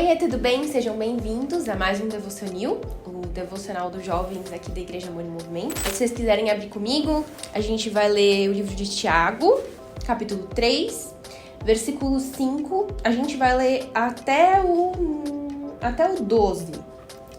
Oiê, tudo bem? Sejam bem-vindos a mais um Devocionil, o devocional dos jovens aqui da Igreja Amor em Movimento. Se vocês quiserem abrir comigo, a gente vai ler o livro de Tiago, capítulo 3, versículo 5. A gente vai ler até o 12,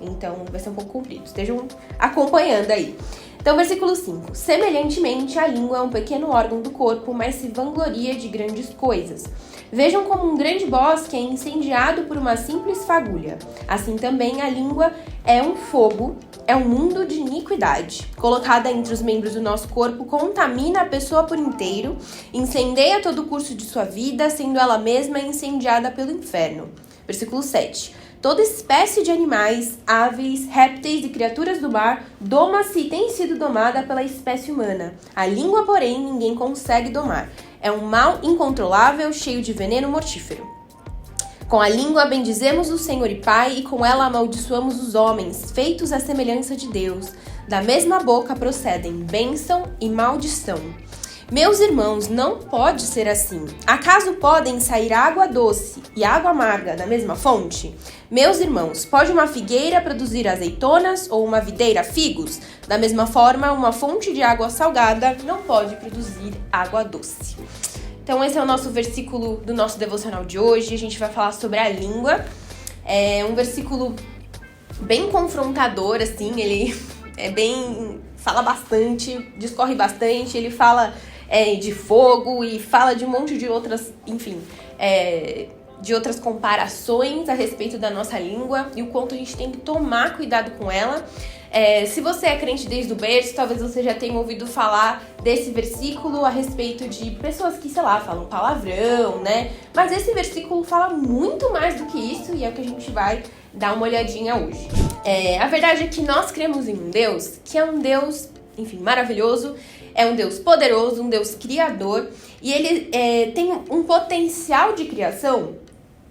então vai ser um pouco comprido. Estejam acompanhando aí. Então, versículo 5. Semelhantemente, a língua é um pequeno órgão do corpo, mas se vangloria de grandes coisas. Vejam como um grande bosque é incendiado por uma simples fagulha. Assim também a língua é um fogo, é um mundo de iniquidade. Colocada entre os membros do nosso corpo, contamina a pessoa por inteiro, incendeia todo o curso de sua vida, sendo ela mesma incendiada pelo inferno. Versículo 7. Toda espécie de animais, aves, répteis e criaturas do mar doma-se e tem sido domada pela espécie humana. A língua, porém, ninguém consegue domar. É um mal incontrolável, cheio de veneno mortífero. Com a língua bendizemos o Senhor e Pai, e com ela amaldiçoamos os homens, feitos à semelhança de Deus. Da mesma boca procedem bênção e maldição. Meus irmãos, não pode ser assim. Acaso podem sair água doce e água amarga da mesma fonte? Meus irmãos, pode uma figueira produzir azeitonas ou uma videira figos? Da mesma forma, uma fonte de água salgada não pode produzir água doce. Então, esse é o nosso versículo do nosso devocional de hoje. A gente vai falar sobre a língua. É um versículo bem confrontador, assim. Ele fala bastante, discorre bastante. Ele fala de fogo e fala de um monte de outras, de outras comparações a respeito da nossa língua e o quanto a gente tem que tomar cuidado com ela. Se você é crente desde o berço, talvez você já tenha ouvido falar desse versículo a respeito de pessoas que, falam palavrão, né? Mas esse versículo fala muito mais do que isso e é o que a gente vai dar uma olhadinha hoje. A verdade é que nós cremos em um Deus que é um Deus, maravilhoso, é um Deus poderoso, um Deus criador, e ele tem um potencial de criação,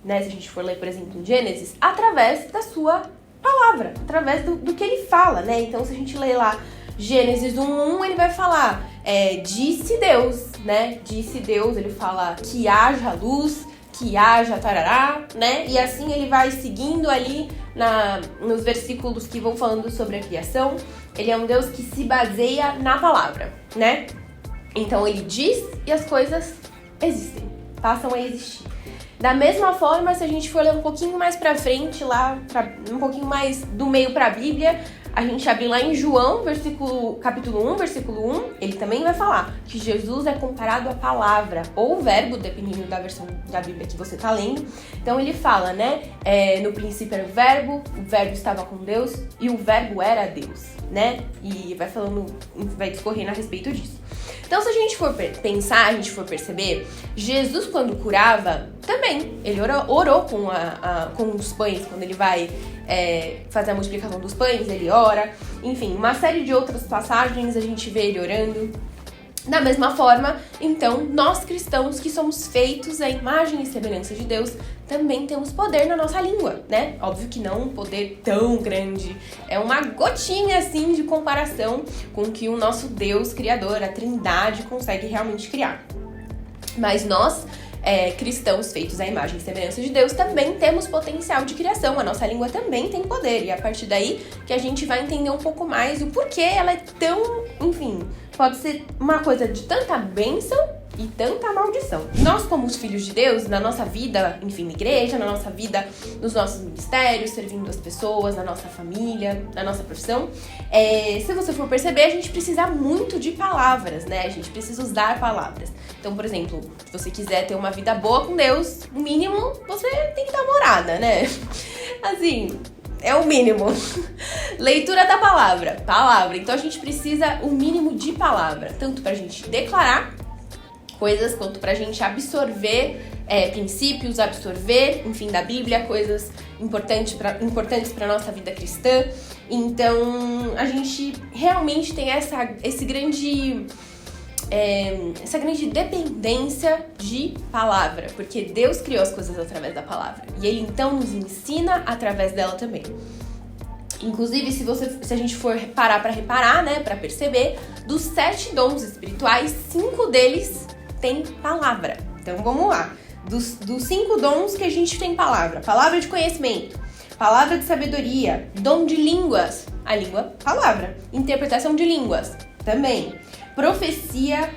né, se a gente for ler, por exemplo, em Gênesis, através da sua palavra, através do que ele fala, né? Então, se a gente ler lá Gênesis 1:1, ele vai falar, disse Deus, né? Disse Deus, ele fala que haja luz, que haja tarará, né? E assim ele vai seguindo ali nos versículos que vão falando sobre a criação. Ele é um Deus que se baseia na palavra, né? Então ele diz e as coisas existem, passam a existir. Da mesma forma, se a gente for ler um pouquinho mais pra frente, um pouquinho mais do meio pra Bíblia, a gente abre lá em João, capítulo 1, versículo 1, ele também vai falar que Jesus é comparado à palavra, ou verbo, dependendo da versão da Bíblia que você tá lendo. Então ele fala, né, no princípio era o verbo estava com Deus, e o verbo era Deus, né? E vai discorrendo a respeito disso. Então, se a gente for pensar, a gente for perceber, Jesus, quando curava, também, ele orou com os pães, quando ele vai fazer a multiplicação dos pães, ele ora. Enfim, uma série de outras passagens a gente vê ele orando. Da mesma forma, então, nós cristãos que somos feitos à imagem e semelhança de Deus, também temos poder na nossa língua, né? Óbvio que não um poder tão grande, é uma gotinha, assim, de comparação com o que o nosso Deus Criador, a Trindade, consegue realmente criar. Mas nós, cristãos feitos à imagem e semelhança de Deus, também temos potencial de criação, a nossa língua também tem poder, e é a partir daí que a gente vai entender um pouco mais o porquê ela é tão, pode ser uma coisa de tanta bênção e tanta maldição. Nós, como os filhos de Deus, na nossa vida, na igreja, na nossa vida, nos nossos ministérios, servindo as pessoas, na nossa família, na nossa profissão, se você for perceber, a gente precisa muito de palavras, né? A gente precisa usar palavras. Então, por exemplo, se você quiser ter uma vida boa com Deus, o mínimo, você tem que dar uma orada, né? Assim, é o mínimo. Leitura da palavra. Então a gente precisa o mínimo de palavra, tanto pra gente declarar coisas, quanto pra gente absorver princípios, absorver, da Bíblia, coisas importantes pra nossa vida cristã. Então, a gente realmente tem essa grande dependência de palavra, porque Deus criou as coisas através da palavra, e Ele então nos ensina através dela também. Inclusive, se a gente for parar para reparar, né, para perceber, dos 7 dons espirituais, 5 deles têm palavra. Então vamos lá. dos 5 dons que a gente tem palavra. Palavra de conhecimento, palavra de sabedoria, dom de línguas, a língua, palavra. Interpretação de línguas, também. Profecia,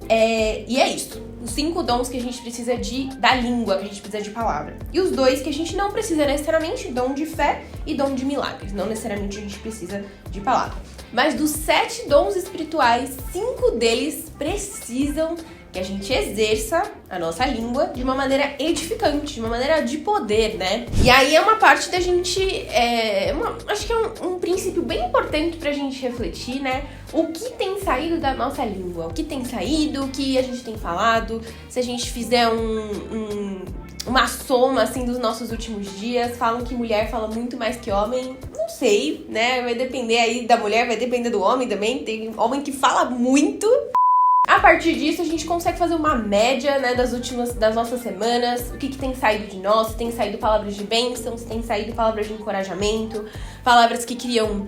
e é isso. Os 5 dons que a gente precisa da língua, que a gente precisa de palavra. E os 2 que a gente não precisa necessariamente, dom de fé e dom de milagres. Não necessariamente a gente precisa de palavra. Mas dos 7 dons espirituais, 5 deles precisam que a gente exerça a nossa língua de uma maneira edificante, de uma maneira de poder, né? E aí é uma parte da gente, acho que é um princípio bem importante pra gente refletir, né? O que tem saído da nossa língua, o que tem saído, o que a gente tem falado, se a gente fizer uma soma, assim, dos nossos últimos dias, falam que mulher fala muito mais que homem, não sei, né? Vai depender aí da mulher, vai depender do homem também, tem homem que fala muito. A partir disso, a gente consegue fazer uma média, né, das nossas semanas, o que tem saído de nós, se tem saído palavras de bênção, se tem saído palavras de encorajamento, palavras que criam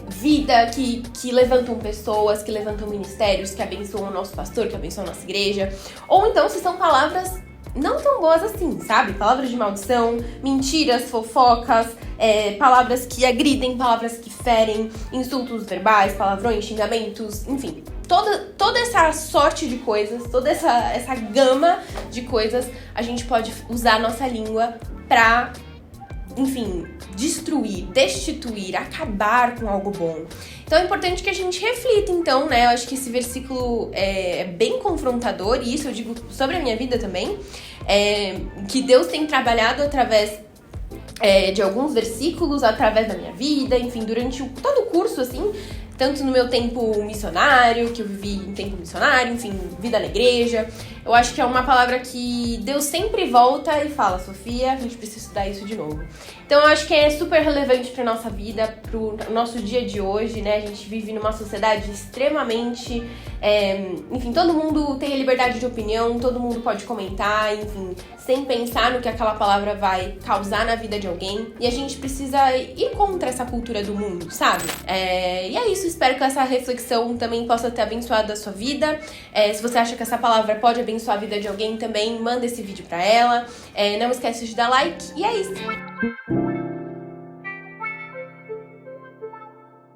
vida, que levantam pessoas, que levantam ministérios, que abençoam o nosso pastor, que abençoam a nossa igreja. Ou então, se são palavras não tão boas assim, sabe? Palavras de maldição, mentiras, fofocas, palavras que agridem, palavras que ferem, insultos verbais, palavrões, xingamentos, enfim. Toda essa sorte de coisas, toda essa gama de coisas, a gente pode usar a nossa língua pra, enfim, destruir, destituir, acabar com algo bom. Então é importante que a gente reflita, então, né? Eu acho que esse versículo é bem confrontador, e isso eu digo sobre a minha vida também, que Deus tem trabalhado através de alguns versículos, através da minha vida, enfim, durante todo o curso, assim, tanto no meu tempo missionário, que eu vivi em tempo missionário, enfim, vida na igreja. Eu acho que é uma palavra que Deus sempre volta e fala, Sofia, a gente precisa estudar isso de novo. Então eu acho que é super relevante pra nossa vida, pro nosso dia de hoje, né? A gente vive numa sociedade extremamente... enfim, todo mundo tem a liberdade de opinião, todo mundo pode comentar, enfim, sem pensar no que aquela palavra vai causar na vida de alguém. E a gente precisa ir contra essa cultura do mundo, sabe? E é isso, espero que essa reflexão também possa ter abençoado a sua vida. Se você acha que essa palavra pode abençoar a vida de alguém também, manda esse vídeo pra ela. Não esquece de dar like, e é isso!